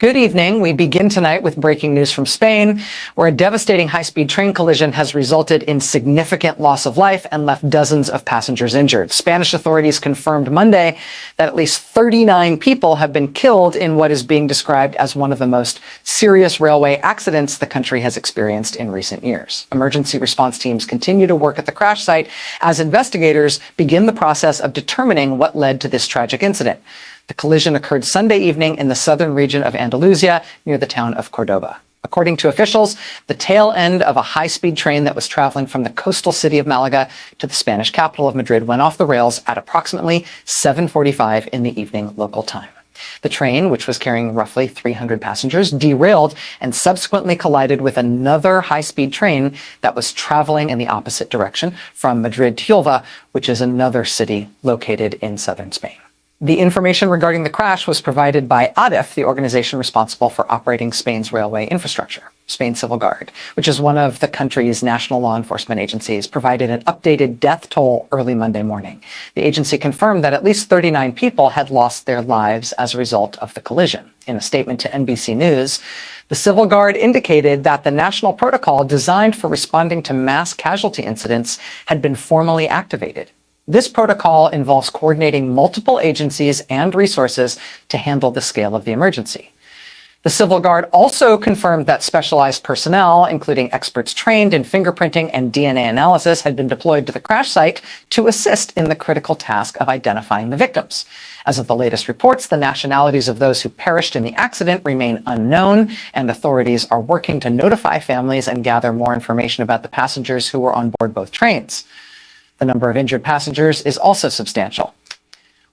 Good evening. We begin tonight with breaking news from Spain, where a devastating high-speed train collision has resulted in significant loss of life and left dozens of passengers injured. Spanish authorities confirmed Monday that at least 39 people have been killed in what is being described as one of the most serious railway accidents the country has experienced in recent years. Emergency response teams continue to work at the crash site as investigators begin the process of determining what led to this tragic incident. The collision occurred Sunday evening in the southern region of Andalusia near the town of Córdoba. According to officials, the tail end of a high-speed train that was traveling from the coastal city of Malaga to the Spanish capital of Madrid went off the rails at approximately 7:45 in the evening local time. The train, which was carrying roughly 300 passengers, derailed and subsequently collided with another high-speed train that was traveling in the opposite direction from Madrid to Huelva, which is another city located in southern Spain. The information regarding the crash was provided by Adif, the organization responsible for operating Spain's railway infrastructure. Spain's Civil Guard, which is one of the country's national law enforcement agencies, provided an updated death toll early Monday morning. The agency confirmed that at least 39 people had lost their lives as a result of the collision. In a statement to NBC News, the Civil Guard indicated that the national protocol designed for responding to mass casualty incidents had been formally activated. This protocol involves coordinating multiple agencies and resources to handle the scale of the emergency. The Civil Guard also confirmed that specialized personnel, including experts trained in fingerprinting and DNA analysis, had been deployed to the crash site to assist in the critical task of identifying the victims. As of the latest reports, the nationalities of those who perished in the accident remain unknown, and authorities are working to notify families and gather more information about the passengers who were on board both trains. The number of injured passengers is also substantial.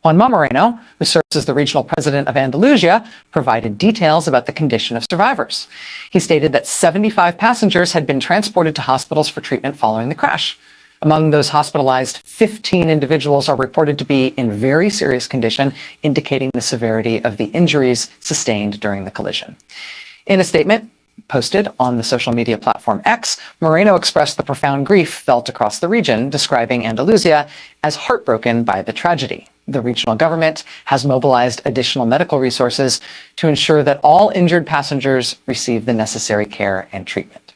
Juanma Moreno, who serves as the regional president of Andalusia, provided details about the condition of survivors. He stated that 75 passengers had been transported to hospitals for treatment following the crash. Among those hospitalized, 15 individuals are reported to be in very serious condition, indicating the severity of the injuries sustained during the collision. In a statement posted on the social media platform X, Moreno expressed the profound grief felt across the region, describing Andalusia as heartbroken by the tragedy. The regional government has mobilized additional medical resources to ensure that all injured passengers receive the necessary care and treatment.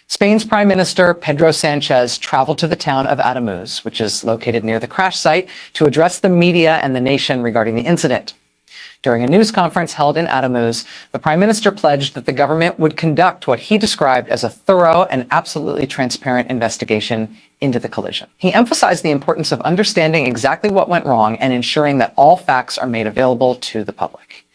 Spain's Prime Minister Pedro Sánchez traveled to the town of Adamuz, which is located near the crash site, to address the media and the nation regarding the incident. During a news conference held in Adamuz, the Prime Minister pledged that the government would conduct what he described as a thorough and absolutely transparent investigation into the collision. He emphasized the importance of understanding exactly what went wrong and ensuring that all facts are made available to the public.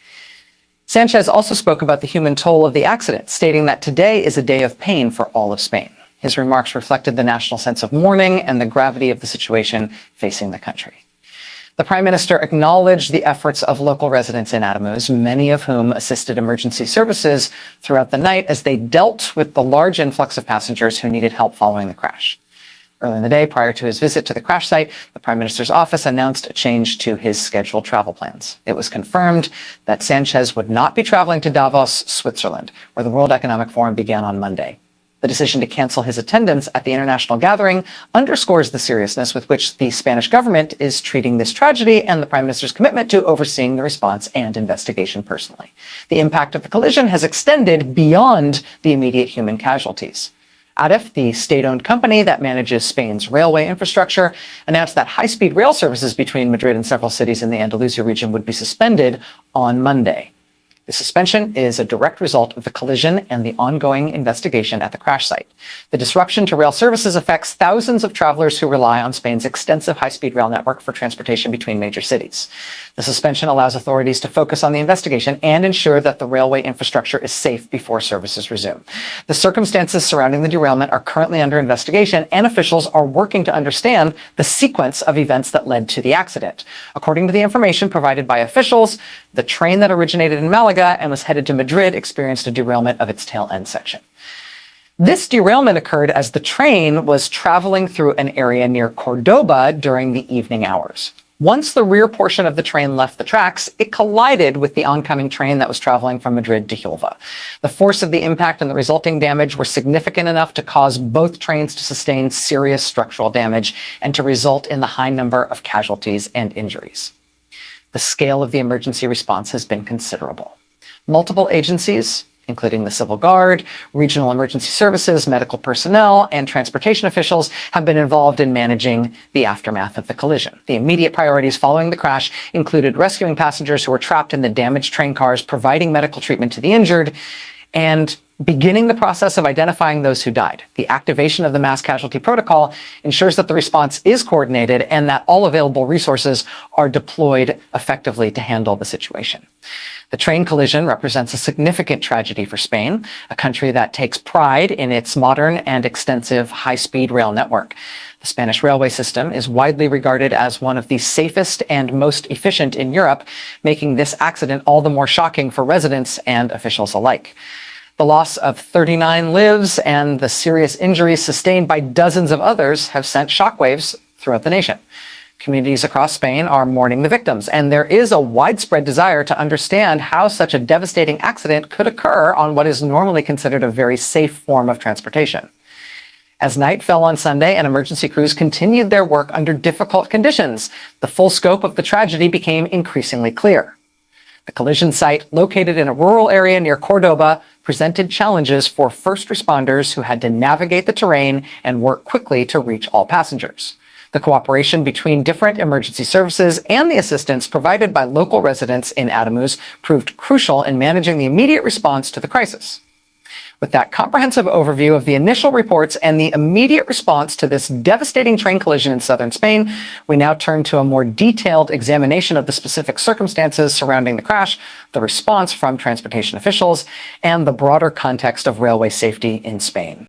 Sanchez also spoke about the human toll of the accident, stating that today is a day of pain for all of Spain. His remarks reflected the national sense of mourning and the gravity of the situation facing the country. The Prime Minister acknowledged the efforts of local residents in Adamuz, many of whom assisted emergency services throughout the night as they dealt with the large influx of passengers who needed help following the crash. Early in the day, prior to his visit to the crash site, the Prime Minister's office announced a change to his scheduled travel plans. It was confirmed that Sanchez would not be traveling to Davos, Switzerland, where the World Economic Forum began on Monday. The decision to cancel his attendance at the international gathering underscores the seriousness with which the Spanish government is treating this tragedy and the Prime Minister's commitment to overseeing the response and investigation personally. The impact of the collision has extended beyond the immediate human casualties. Adif, the state-owned company that manages Spain's railway infrastructure, announced that high-speed rail services between Madrid and several cities in the Andalusia region would be suspended on Monday. The suspension is a direct result of the collision and the ongoing investigation at the crash site. The disruption to rail services affects thousands of travelers who rely on Spain's extensive high-speed rail network for transportation between major cities. The suspension allows authorities to focus on the investigation and ensure that the railway infrastructure is safe before services resume. The circumstances surrounding the derailment are currently under investigation, and officials are working to understand the sequence of events that led to the accident. According to the information provided by officials, the train that originated in Malaga and was headed to Madrid experienced a derailment of its tail end section. This derailment occurred as the train was traveling through an area near Córdoba during the evening hours. Once the rear portion of the train left the tracks, it collided with the oncoming train that was traveling from Madrid to Huelva. The force of the impact and the resulting damage were significant enough to cause both trains to sustain serious structural damage and to result in the high number of casualties and injuries. The scale of the emergency response has been considerable. Multiple agencies, including the Civil Guard, regional emergency services, medical personnel, and transportation officials, have been involved in managing the aftermath of the collision. The immediate priorities following the crash included rescuing passengers who were trapped in the damaged train cars, providing medical treatment to the injured, and beginning the process of identifying those who died. The activation of the mass casualty protocol ensures that the response is coordinated and that all available resources are deployed effectively to handle the situation. The train collision represents a significant tragedy for Spain, a country that takes pride in its modern and extensive high-speed rail network. The Spanish railway system is widely regarded as one of the safest and most efficient in Europe, making this accident all the more shocking for residents and officials alike. The loss of 39 lives and the serious injuries sustained by dozens of others have sent shockwaves throughout the nation. Communities across Spain are mourning the victims, and there is a widespread desire to understand how such a devastating accident could occur on what is normally considered a very safe form of transportation. As night fell on Sunday and emergency crews continued their work under difficult conditions, the full scope of the tragedy became increasingly clear. The collision site, located in a rural area near Córdoba, presented challenges for first responders who had to navigate the terrain and work quickly to reach all passengers. The cooperation between different emergency services and the assistance provided by local residents in Adamuz proved crucial in managing the immediate response to the crisis. With that comprehensive overview of the initial reports and the immediate response to this devastating train collision in southern Spain, we now turn to a more detailed examination of the specific circumstances surrounding the crash, the response from transportation officials, and the broader context of railway safety in Spain.